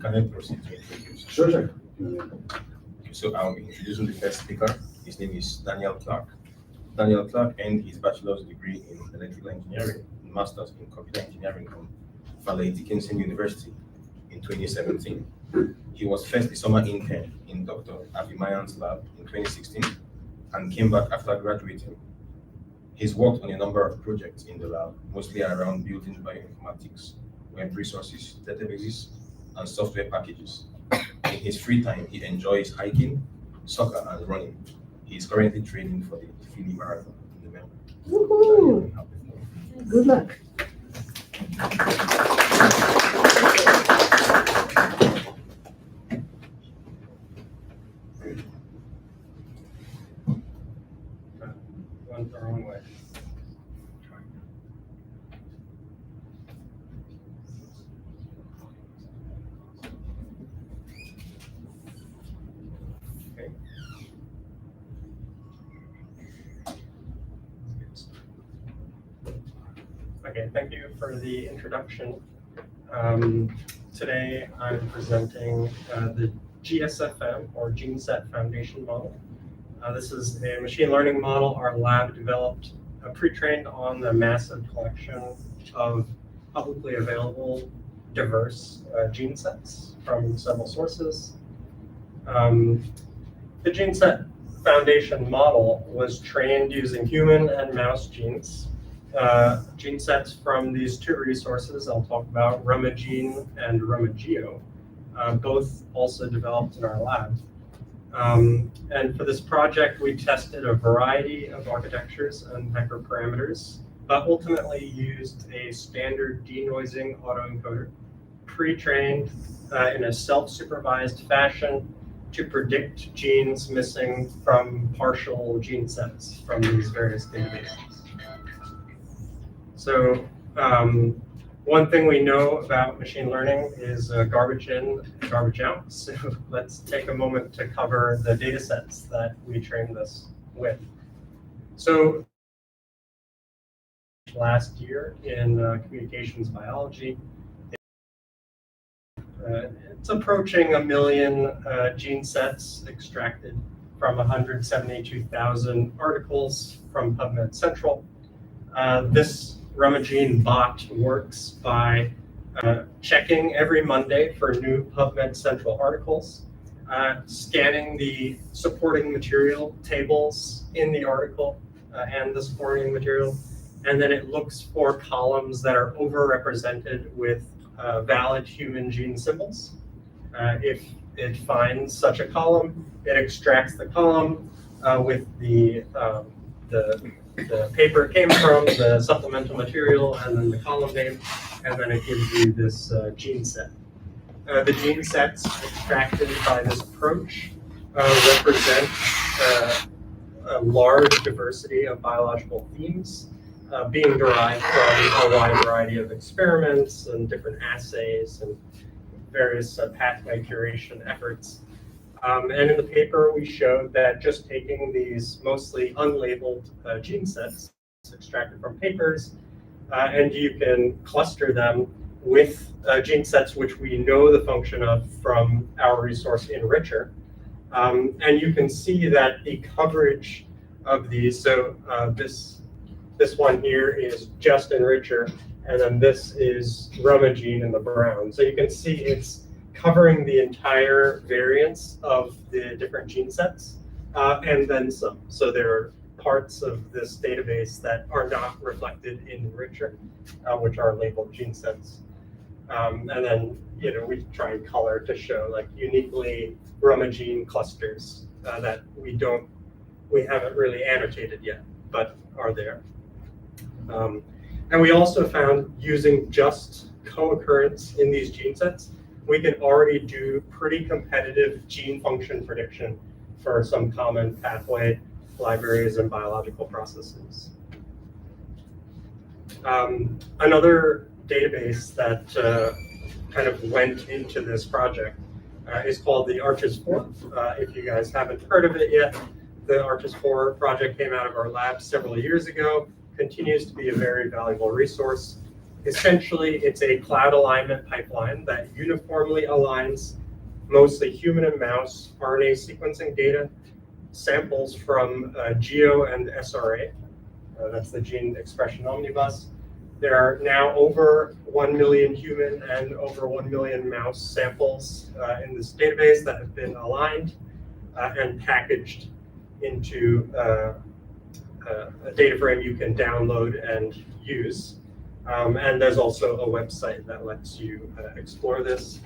Can I proceed to introduce? Sure. So I'll be introducing the first speaker. His name is Daniel Clarke. Daniel Clarke earned his bachelor's degree in electrical engineering and master's in computer engineering from Fairleigh Dickinson University in 2017. He was first a summer intern in Dr. Avimayan's lab in 2016 and came back after graduating. He's worked on a number of projects in the lab, mostly around building bioinformatics, web resources, databases, and software packages. In his free time, he enjoys hiking, soccer, and running. He is currently training for the Philly Marathon in November. Woohoo! Good luck. Went the wrong way. Okay. Okay, thank you for the introduction. Today I'm presenting the GSFM or Gene Set Foundation model. This is a machine learning model our lab developed pre-trained on the massive collection of publicly available diverse gene sets from several sources. The Gene Set Foundation model was trained using human and mouse genes. Gene sets from these two resources I'll talk about, RumaGene and RumaGeo, both also developed in our lab. And for this project, we tested a variety of architectures and hyperparameters, but ultimately used a standard denoising autoencoder, pre-trained in a self-supervised fashion to predict genes missing from partial gene sets from these various databases. So one thing we know about machine learning is garbage in, garbage out. So let's take a moment to cover the data sets that we trained this with. So last year in communications biology, it's approaching 1 million gene sets extracted from 172,000 articles from PubMed Central. This RumaGene bot works by checking every Monday for new PubMed Central articles, scanning the supporting material tables in the article and the supporting material, and then it looks for columns that are overrepresented with valid human gene symbols. If it finds such a column, it extracts the column with the paper it came from, the supplemental material, and then the column name, and then it gives you this gene set. The gene sets extracted by this approach represent a large diversity of biological themes being derived from a wide variety of experiments and different assays and various pathway curation efforts. And in the paper, we showed that just taking these mostly unlabeled gene sets extracted from papers, and you can cluster them with gene sets which we know the function of from our resource Enricher. And you can see that the coverage of these, so this one here is just Enricher, and then this is RumaGene in the brown. So you can see it's covering the entire variance of the different gene sets, and then some. So there are parts of this database that are not reflected in Enricher, which are labeled gene sets. And then, we try and color to show like uniquely RumaGene clusters that we haven't really annotated yet, but are there. And we also found using just co-occurrence in these gene sets, we can already do pretty competitive gene function prediction for some common pathway libraries and biological processes. Another database that kind of went into this project is called the ArchES4. If you guys haven't heard of it yet, the ArchES4 project came out of our lab several years ago, continues to be a very valuable resource. Essentially, it's a cloud alignment pipeline that uniformly aligns mostly human and mouse RNA sequencing data samples from GEO and SRA. That's the gene expression omnibus. There are now over 1 million human and over 1 million mouse samples in this database that have been aligned and packaged into a data frame you can download and use. And there's also a website that lets you explore this.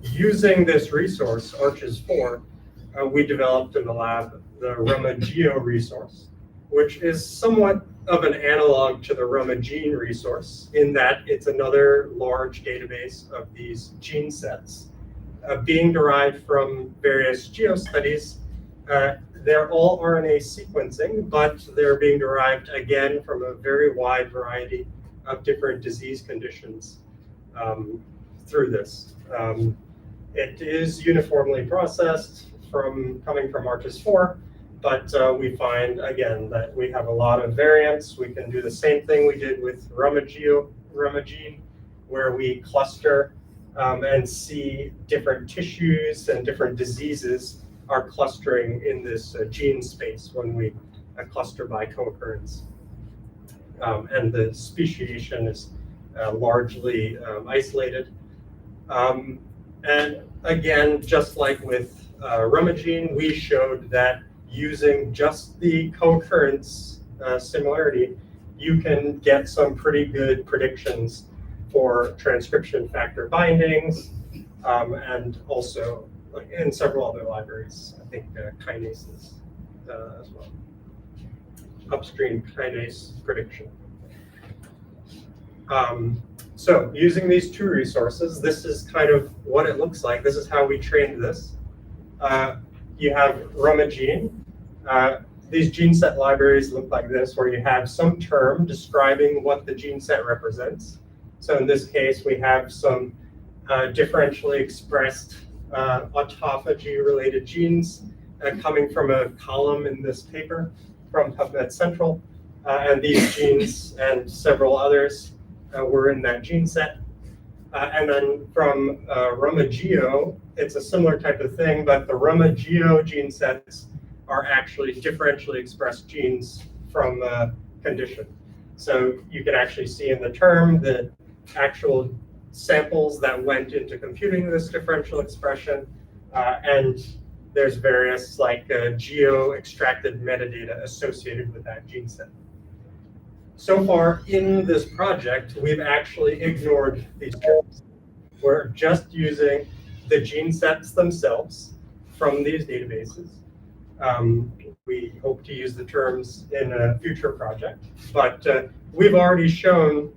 Using this resource, ArchES4, we developed in the lab the RomaGeo resource, which is somewhat of an analog to the RomaGene resource in that it's another large database of these gene sets being derived from various geo studies. They're all RNA sequencing, but they're being derived again from a very wide variety of different disease conditions through this. It is uniformly processed coming from ArchES4, but we find, again, that we have a lot of variants. We can do the same thing we did with RomaGene, where we cluster and see different tissues and different diseases are clustering in this gene space when we cluster by co-occurrence. And the speciation is largely isolated. And again, just like with RomaGene, we showed that using just the co-occurrence similarity, you can get some pretty good predictions for transcription factor bindings, and also in several other libraries, I think kinases as well. Upstream kinase prediction. So using these two resources, this is kind of what it looks like. This is how we trained this. You have RomaGene. These gene set libraries look like this, where you have some term describing what the gene set represents. So in this case, we have some differentially expressed autophagy-related genes coming from a column in this paper from PubMed Central. And these genes and several others were in that gene set. And then from RomaGeo, it's a similar type of thing, but the RomaGeo gene sets are actually differentially expressed genes from a condition. So you can actually see in the term the actual samples that went into computing this differential expression, and there's various geo-extracted metadata associated with that gene set. So far in this project, we've actually ignored these terms. We're just using the gene sets themselves from these databases. We hope to use the terms in a future project, but we've already shown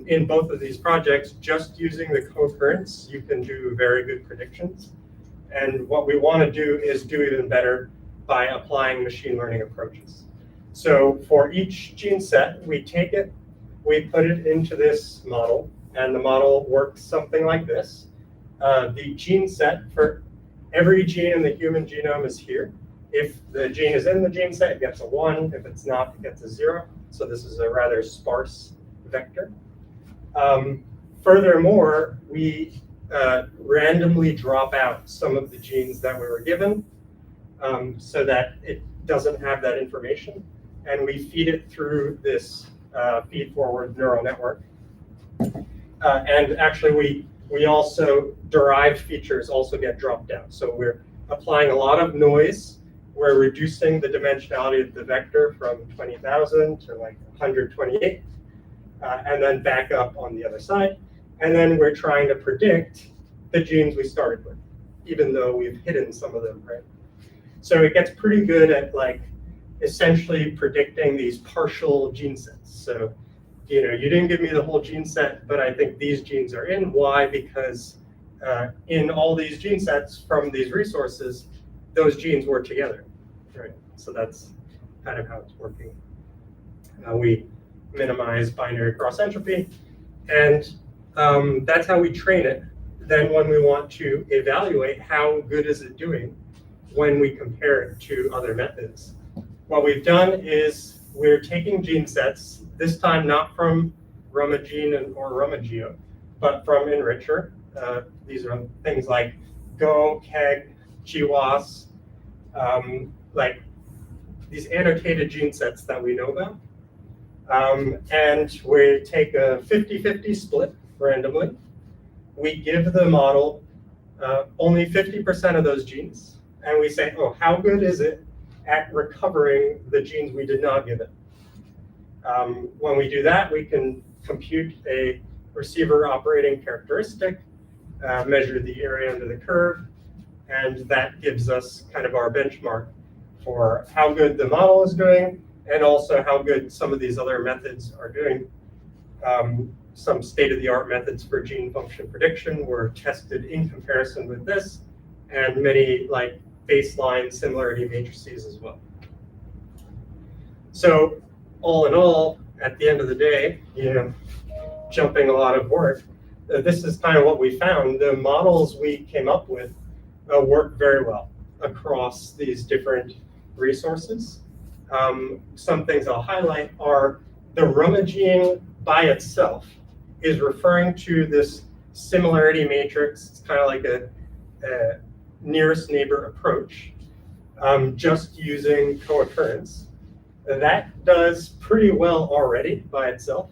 in both of these projects, just using the co-occurrence, you can do very good predictions. And what we want to do is do even better by applying machine learning approaches. So for each gene set, we take it, we put it into this model, and the model works something like this. The gene set for every gene in the human genome is here. If the gene is in the gene set, it gets a 1. If it's not, it gets a 0. So this is a rather sparse vector. Furthermore, we randomly drop out some of the genes that we were given so that it doesn't have that information. And we feed it through this feed-forward neural network. And actually, we also, derived features also get dropped out. So we're applying a lot of noise. We're reducing the dimensionality of the vector from 20,000 to like 128, and then back up on the other side. And then we're trying to predict the genes we started with, even though we've hidden some of them, right? So it gets pretty good at essentially predicting these partial gene sets. So, you didn't give me the whole gene set, but I think these genes are in. Why? Because in all these gene sets from these resources, those genes were together, right? So that's kind of how it's working. We minimize binary cross entropy, and that's how we train it. Then when we want to evaluate how good is it doing when we compare it to other methods, what we've done is we're taking gene sets, this time not from Rumagene or Rumageo, but from enricher. These are things like Go, KEG, GWAS, like these annotated gene sets that we know about. And we take a 50-50 split randomly. We give the model only 50% of those genes, and we say, oh, how good is it at recovering the genes we did not give it? When we do that, we can compute a receiver operating characteristic, measure the area under the curve, and that gives us kind of our benchmark for how good the model is doing, and also how good some of these other methods are doing. Some state-of-the-art methods for gene function prediction were tested in comparison with this, and many like baseline similarity matrices as well. So all in all, at the end of the day, jumping a lot of work, this is kind of what we found. The models we came up with work very well across these different resources. Some things I'll highlight are the Rumagene by itself is referring to this similarity matrix. It's kind of like a nearest neighbor approach, just using co-occurrence. That does pretty well already by itself,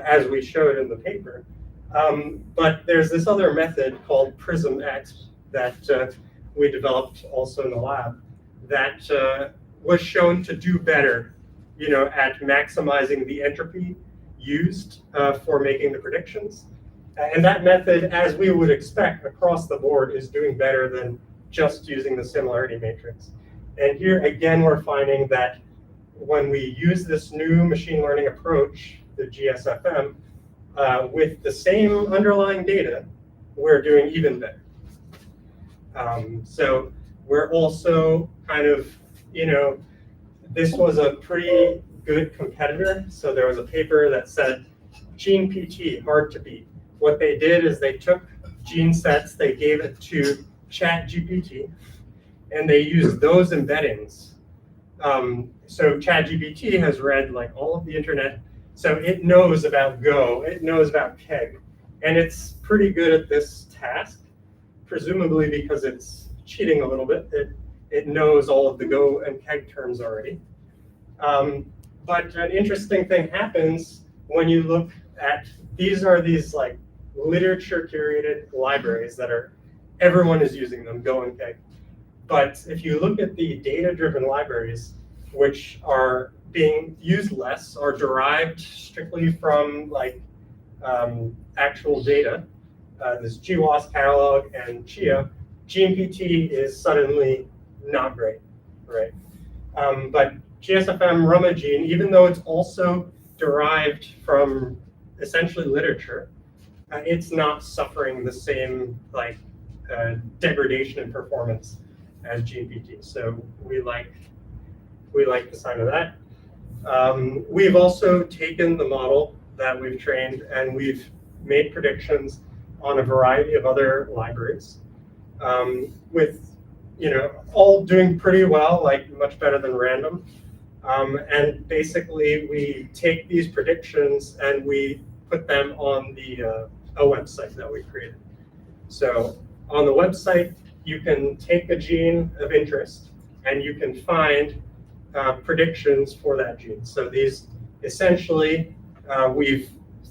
as we showed in the paper. But there's this other method called PRISM-X that we developed also in the lab that was shown to do better, at maximizing the entropy used for making the predictions. And that method, as we would expect across the board, is doing better than just using the similarity matrix. And here again, we're finding that when we use this new machine learning approach, the GSFM, with the same underlying data, we're doing even better. So we're also kind of, this was a pretty good competitor. So there was a paper that said gene PT, hard to beat. What they did is they took gene sets, they gave it to ChatGPT, and they used those embeddings. So ChatGPT has read like all of the internet, so it knows about Go, it knows about KEG, and it's pretty good at this task, presumably because it's cheating a little bit. It knows all of the Go and KEG terms already. But an interesting thing happens when you look at, these are these like literature curated libraries that everyone is using them, Go and KEG. But if you look at the data-driven libraries, which are being used less, are derived strictly from like actual data, this GWAS catalog and Chia, GenePT is suddenly not great, right? But GSFM Rumagene, even though it's also derived from essentially literature, it's not suffering the same like degradation in performance as GenePT. So we like the sign of that. We've also taken the model that we've trained and we've made predictions on a variety of other libraries, with all doing pretty well, like much better than random. And basically we take these predictions and we put them on a website that we created. So on the website, you can take a gene of interest and you can find predictions for that gene. So these essentially,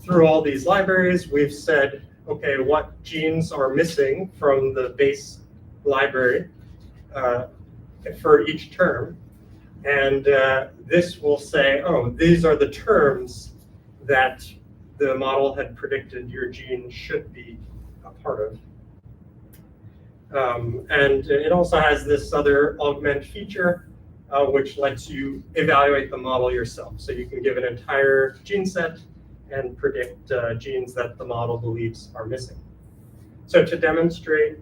through all these libraries, we've said, okay, what genes are missing from the base library for each term. And this will say, oh, these are the terms that the model had predicted your gene should be a part of. And it also has this other augment feature, which lets you evaluate the model yourself. So you can give an entire gene set and predict genes that the model believes are missing. So to demonstrate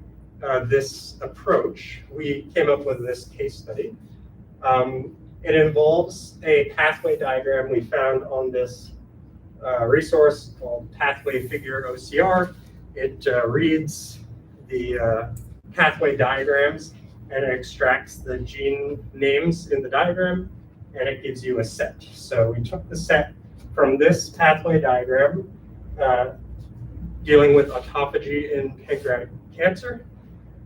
this approach, we came up with this case study. It involves a pathway diagram we found on this resource called Pathway Figure OCR. It reads the pathway diagrams and it extracts the gene names in the diagram and it gives you a set. So we took the set from this pathway diagram, dealing with autophagy in pancreatic cancer,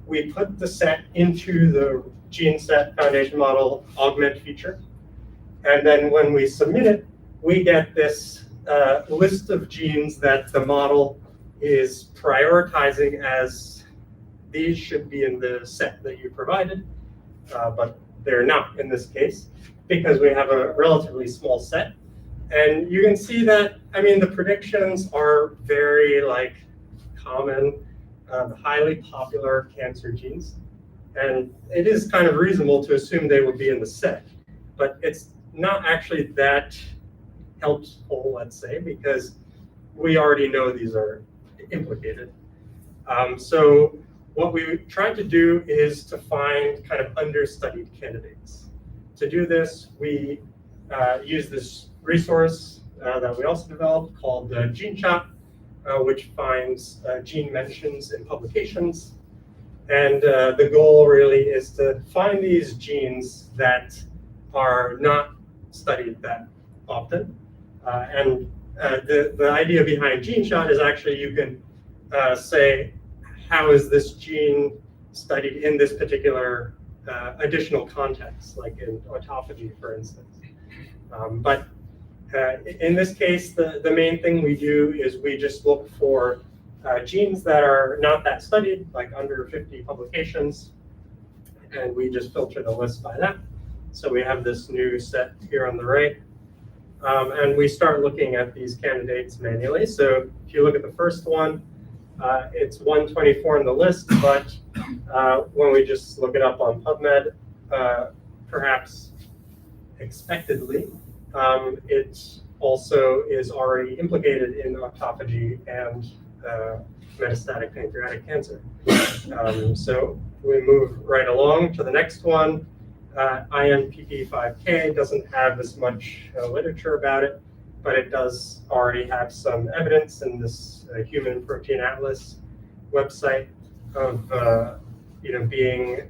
we put the set into the gene set foundation model augment feature. And then when we submit it, we get this list of genes that the model is prioritizing as these should be in the set that you provided, but they're not in this case because we have a relatively small set. And you can see that, I mean, the predictions are very common, highly popular cancer genes. And it is kind of reasonable to assume they would be in the set, but it's not actually that helpful, let's say, because we already know these are implicated. So what we tried to do is to find kind of understudied candidates. To do this, we use this resource that we also developed called GeneShot, which finds gene mentions in publications. And the goal really is to find these genes that are not studied that often. The idea behind GeneShot is actually you can say, how is this gene studied in this particular additional context, like in autophagy, for instance. But in this case, the main thing we do is we just look for genes that are not that studied, like under 50 publications, and we just filter the list by that. So we have this new set here on the right, and we start looking at these candidates manually. So if you look at the first one, it's 124 in the list, but when we just look it up on PubMed, perhaps expectedly, it also is already implicated in autophagy and metastatic pancreatic cancer. So we move right along to the next one. INPP5K doesn't have as much literature about it, but it does already have some evidence in this Human Protein Atlas website of being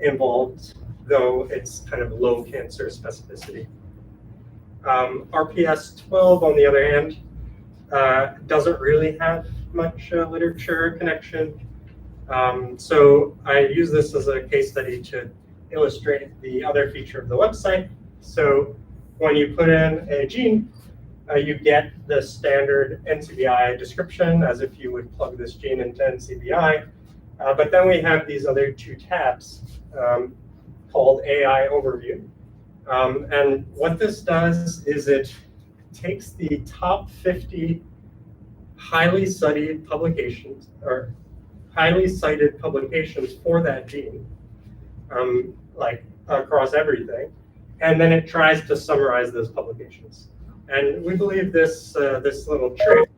involved, though it's kind of low cancer specificity. RPS12, on the other hand, doesn't really have much literature connection. So I use this as a case study to illustrate the other feature of the website. So when you put in a gene, you get the standard NCBI description as if you would plug this gene into NCBI. But then we have these other two tabs called AI Overview. And what this does is it takes the top 50 highly studied publications, or highly cited publications for that gene, like across everything, and then it tries to summarize those publications. And we believe this this little trick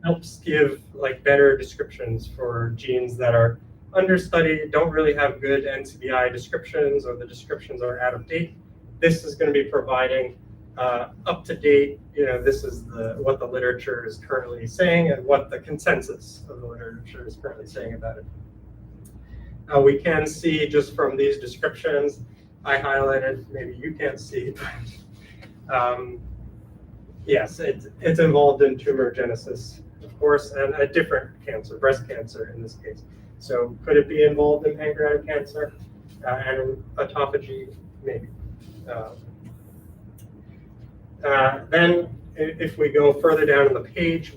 helps give better descriptions for genes that are understudied, don't really have good NCBI descriptions, or the descriptions are out of date. This is going to be providing up to date. This is what the literature is currently saying and what the consensus of the literature is currently saying about it. We can see just from these descriptions, I highlighted, maybe you can't see, but yes, it's involved in tumor genesis, of course, and a different cancer, breast cancer in this case. So could it be involved in pancreatic cancer and autophagy? Maybe. Then if we go further down on the page,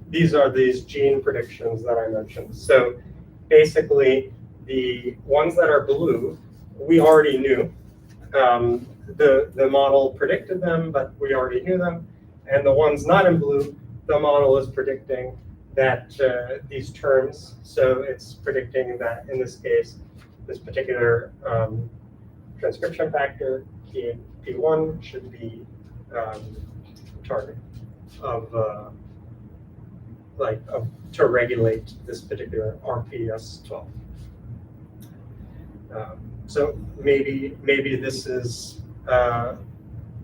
these are these gene predictions that I mentioned. So basically, the ones that are blue, we already knew. The model predicted them, but we already knew them. And the ones not in blue, the model is predicting that these terms. So it's predicting that in this case, this particular transcription factor, P1, should be target of to regulate this particular RPS12. So maybe this is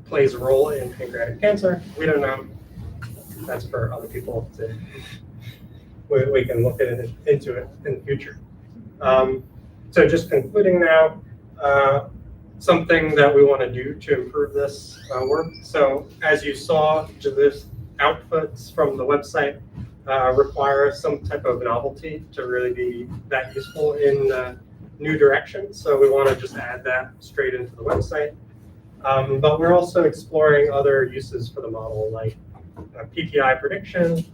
plays a role in pancreatic cancer. We don't know. That's for other people to. We can look into it in the future. So just concluding now, something that we want to do to improve this work. So as you saw, the outputs from the website require some type of novelty to really be that useful in new directions. So we want to just add that straight into the website. But we're also exploring other uses for the model, like PPI prediction,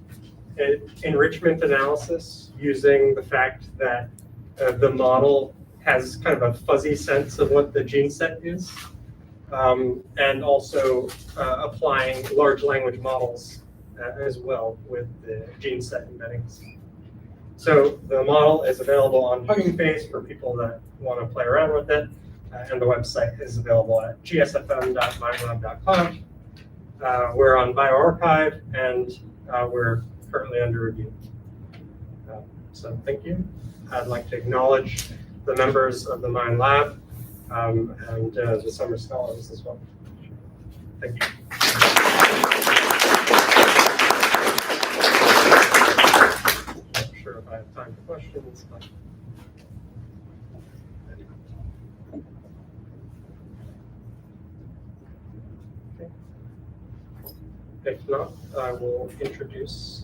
enrichment analysis, using the fact that the model has kind of a fuzzy sense of what the gene set is, and also applying large language models as well with the gene set embeddings. So the model is available on Hugging Face for people that want to play around with it, and the website is available at gsfm.mindlab.com. We're on bioRxiv, and we're currently under review. So thank you. I'd like to acknowledge the members of the Mind Lab and the summer scholars as well. Thank you. Not sure if I have time for questions, but. Okay. If not, I will introduce